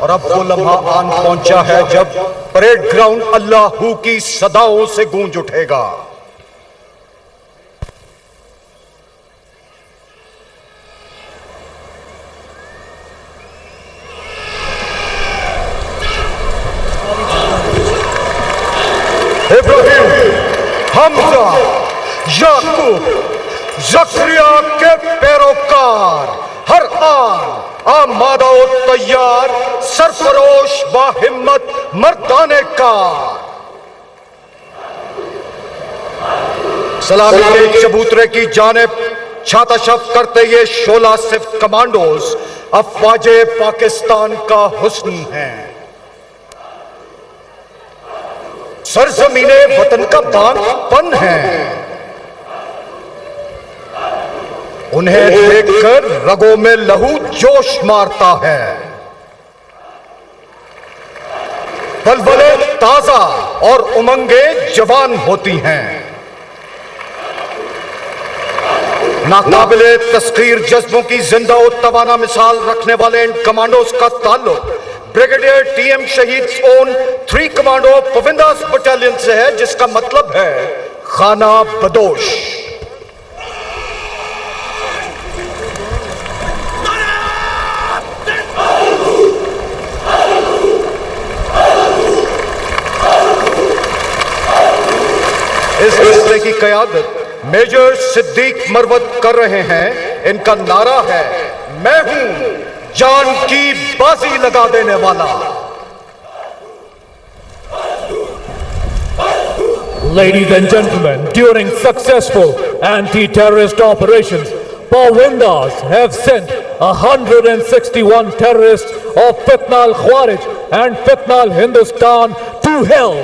और अब वो लम्हा आन पहुंचा है जब परेड ग्राउंड अल्लाहू की सदाओं से गूंज उठेगा। इब्राहिम, हमजा, याकूब, जकरिया के पैरोकार, हर आन आमादा तैयार, सरफरोश बाहिम्मत मर्दाने का। सलामी के चबूतरे की जानिब छाताशफ करते ये शोला सिफ्त कमांडोज अफवाजे पाकिस्तान का हुस्न है। सरजमीने वतन का बांधपन है। उन्हें देखकर रगों में लहू जोश मारता है। बलबले ताजा और उमंगे जवान होती हैं। नाकाबिले तस्खीर जज्बों की जिंदा और तवाना मिसाल रखने वाले इन कमांडोज का ताल्लुक ब्रिगेडियर टीएम शहीद ओन 3 कमांडो पविंदास बटालियन से है, जिसका मतलब है खाना बदोश। इस दस्ते की क़यादत मेजर सिद्दीक मरवत कर रहे हैं। इनका नारा है, मैं हूं जान की बाजी लगा देने वाला। Ladies and gentlemen, during successful anti-terrorist operations, Pavindas have sent 161 terrorists of Fitna al-Khawarij and Fitna al-Hindustan to hell.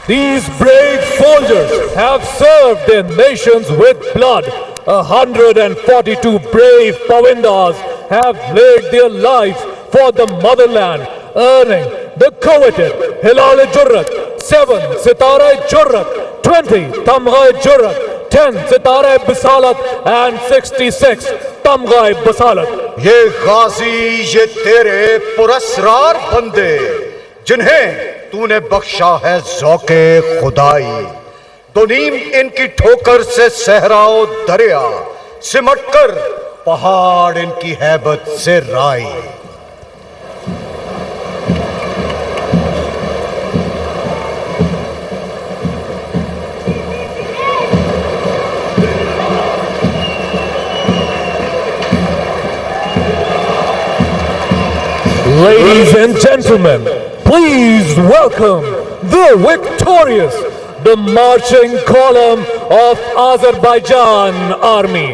These brave soldiers have served their nations with blood. 142 brave Pavindas have laid their lives for the motherland, earning the coveted Hilal-e-Jurrat, 7 Sitara-e-Jurrat, 20 Tamgha-e-Jurrat, 10 Sitara-e-Bisalat and 66 Tamgha-e-Bisalat. ये गाजी, ये तेरे पुरस्रार बंदे जिन्हें तूने बख्शा है ज़ौक़े खुदाई। दो नीम इनकी ठोकर से सहराओ दरिया, सिमटकर पहाड़ इनकी हैबत से राई। Ladies and gentlemen, please welcome the victorious, the marching column of Azerbaijan Army,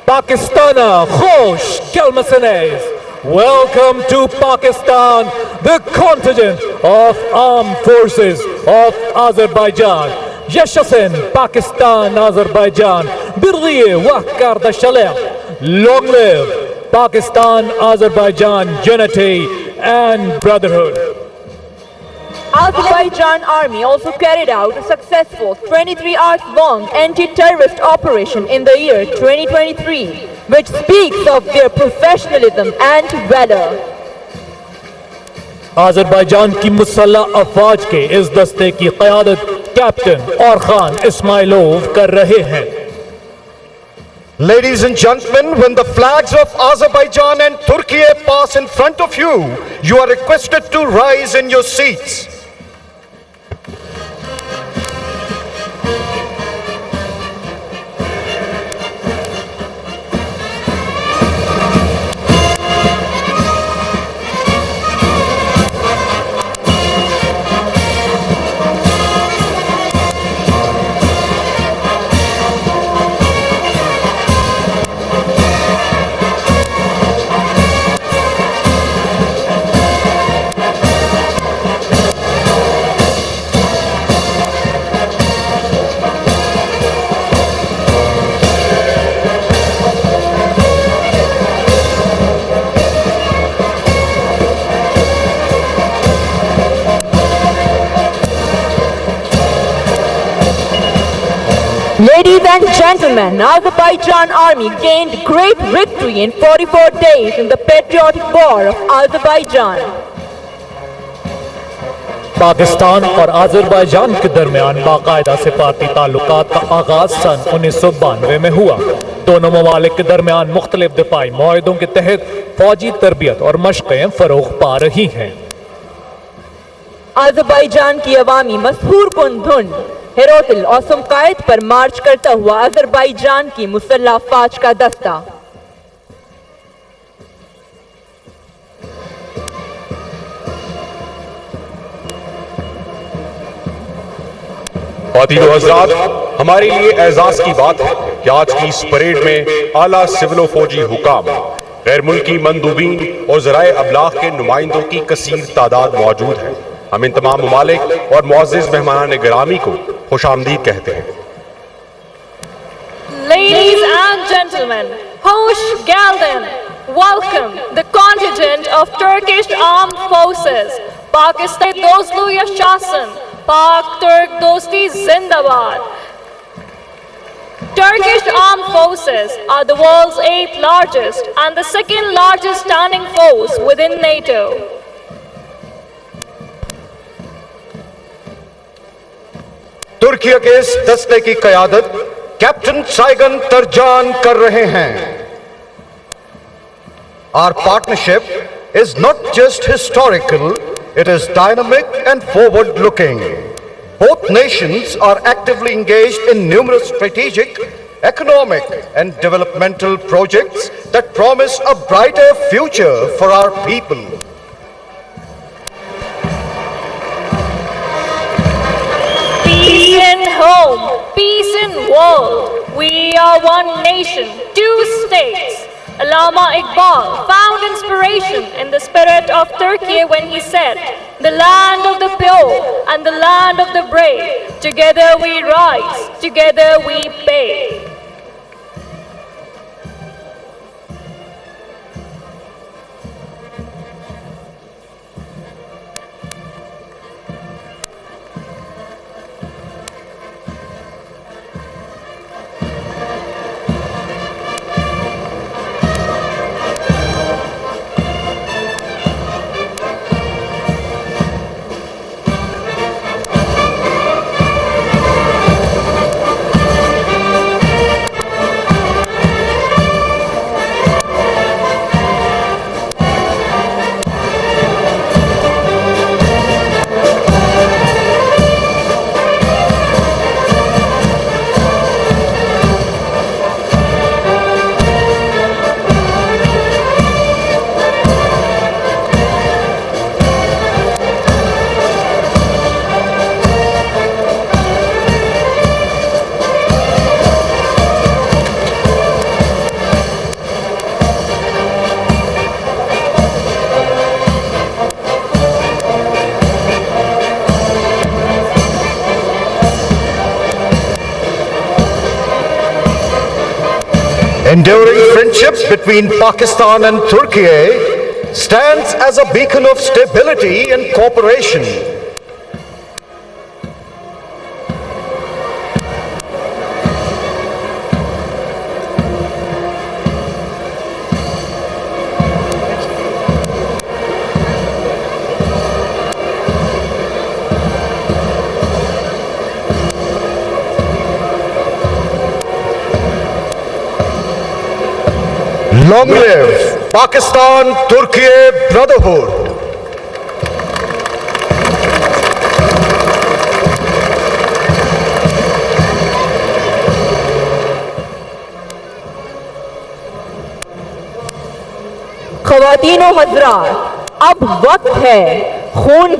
Pakistana Khosh Kelmasanes. Welcome to Pakistan, the contingent of Armed Forces of Azerbaijan. Yashasin Pakistan Azerbaijan, Birliye Wahkarda Shalem. Long live Pakistan Azerbaijan unity and brotherhood. Azerbaijan Army also carried out a successful 23 hours long anti-terrorist operation in the year 2023, which speaks of their professionalism and valor. Azerbaijan की मुसल्लह अफवाज के इस दस्ते की क़यादत captain औरखान इस्माइलोव कर रहे हैं। Ladies and gentlemen, when the flags of Azerbaijan and Turkey pass in front of you, you are requested to rise in your seats. Ladies and gentlemen, Azerbaijan army gained great victory in 44 days in the patriotic war of Azerbaijan. Pakistan और Azerbaijan के दरमियान बाकायदा सिफारती ताल्लुकात का आगाज सन 1992 में हुआ। दोनों ममालिक के दरमियान मुख्तलिफ दिफाई मुआहिदों के तहत फौजी तरबियत और मशक़ें फ़रोग़ पा रही हैं। अज़रबैजान की अवामी मशहूर कुन धुन हेरोतिल और सुमकायत पर मार्च करता हुआ अज़रबैजान की मुसल्लह फ़ौज का दस्ता। ख़वातीन व हज़रात, हमारे लिए एजाज़ की बात है कि आज की इस परेड में आला सिविल फौजी हुकाम, गैर मुल्की मंदूबीन और ज़राए अबलाग के नुमाइंदों की कसीर तादाद मौजूद है। हम इन तमाम ममालिक और मुअज़्ज़िज़ मेहमानान गिरामी को खुशामदीद कहते हैं। Ladies and gentlemen, Hoş geldin. Welcome the contingent of Turkish Armed Forces. Pakistan Dostluğu yaşasın. Pak Turk Dosti Zindabad. Turkish Armed Forces are the world's 8th largest and the 2nd largest standing force within NATO. तुर्की के इस दस्ते की क़यादत captain Saigon तरजान कर रहे हैं। Our partnership is not just historical, it is dynamic and forward-looking. Both nations are actively engaged in numerous strategic, economic and developmental projects that promise a brighter future for our people. Peace in home, peace in world. We are one nation, two states. Allama Iqbal found inspiration in the spirit of Turkey when he said, "The land of the pure and the land of the brave. Together we rise, together we pay." Enduring friendship between Pakistan and Turkey stands as a beacon of stability and cooperation. Long live Pakistan-Turkey brotherhood. ख़वातीन व हज़रात, अब वक्त है खून